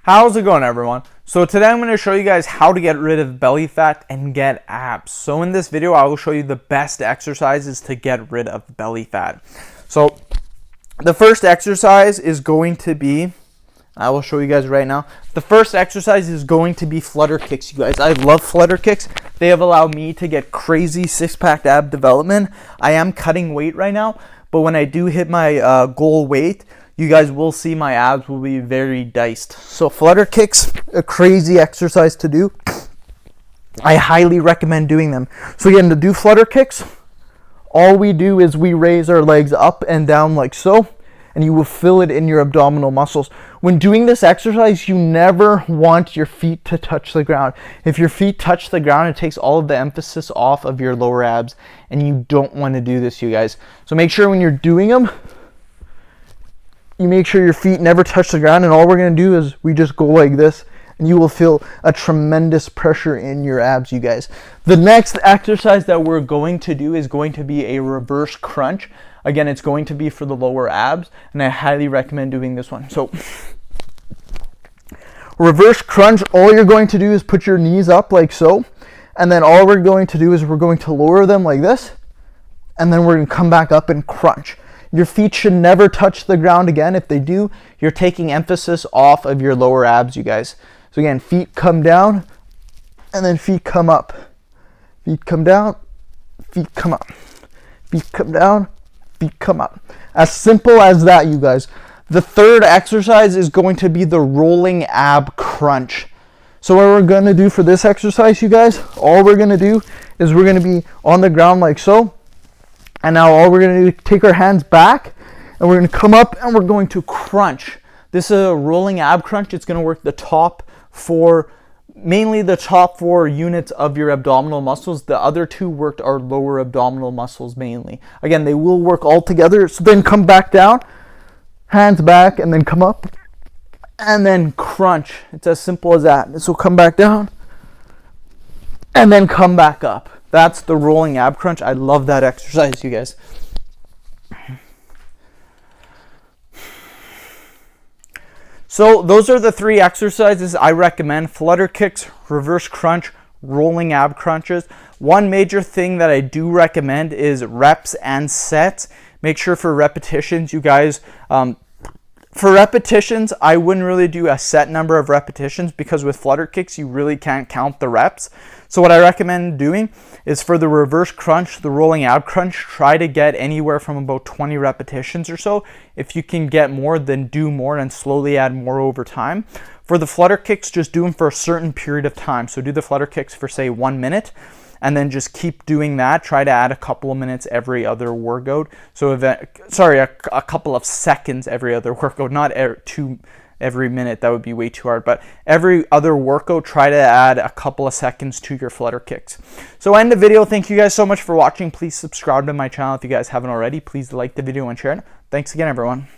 How's it going, everyone? So today I'm going to show you guys how to get rid of belly fat and get abs. So in this video, I will show you the best exercises to get rid of belly fat. So the first exercise is going to be, I will show you guys right now. The first exercise is going to be Flutter Kicks, you guys. I love Flutter Kicks. They have allowed me to get crazy six-pack ab development. I am cutting weight right now, but when I do hit my goal weight, you guys will see my abs will be very diced. So Flutter Kicks, a crazy exercise to do. I highly recommend doing them. So again, to do Flutter Kicks, all we do is we raise our legs up and down like so, and you will feel it in your abdominal muscles. When doing this exercise, you never want your feet to touch the ground. If your feet touch the ground, it takes all of the emphasis off of your lower abs, and you don't want to do this, you guys. So make sure when you're doing them, you make sure your feet never touch the ground, and all we're going to do is we just go like this, and you will feel a tremendous pressure in your abs, you guys. The next exercise that we're going to do is going to be a reverse crunch. Again, it's going to be for the lower abs, and I highly recommend doing this one. So reverse crunch, all you're going to do is put your knees up like so, and then all we're going to do is we're going to lower them like this, and then we're going to come back up and crunch. Your feet should never touch the ground again. If they do, you're taking emphasis off of your lower abs, you guys. So again, feet come down, and then feet come up. Feet come down, feet come up. Feet come down, feet come up. As simple as that, you guys. The third exercise is going to be the rolling ab crunch. So what we're going to do for this exercise, you guys, all we're going to do is we're going to be on the ground like so. And now all we're going to do is take our hands back, and we're going to come up and we're going to crunch. This is a rolling ab crunch. It's going to work the top four, mainly the top 4 units of your abdominal muscles. The other 2 worked our lower abdominal muscles mainly. Again, they will work all together. So then come back down, hands back, and then come up, and then crunch. It's as simple as that. So come back down, and then come back up. That's the rolling ab crunch. I love that exercise, you guys. So those are the 3 exercises I recommend: Flutter Kicks, reverse crunch, rolling ab crunches. One major thing that I do recommend is reps and sets. Make sure for repetitions, you guys, for repetitions, I wouldn't really do a set number of repetitions, because with Flutter Kicks, you really can't count the reps. So what I recommend doing is for the reverse crunch, the rolling ab crunch, try to get anywhere from about 20 repetitions or so. If you can get more, then do more and slowly add more over time. For the Flutter Kicks, just do them for a certain period of time. So do the Flutter Kicks for, say, 1 minute, and then just keep doing that. Try to add a couple of minutes every other workout. So a couple of seconds every other workout, not every minute. That would be way too hard. But every other workout, try to add a couple of seconds to your Flutter Kicks. So end the video. Thank you guys so much for watching. Please subscribe to my channel if you guys haven't already. Please like the video and share it. Thanks again, everyone.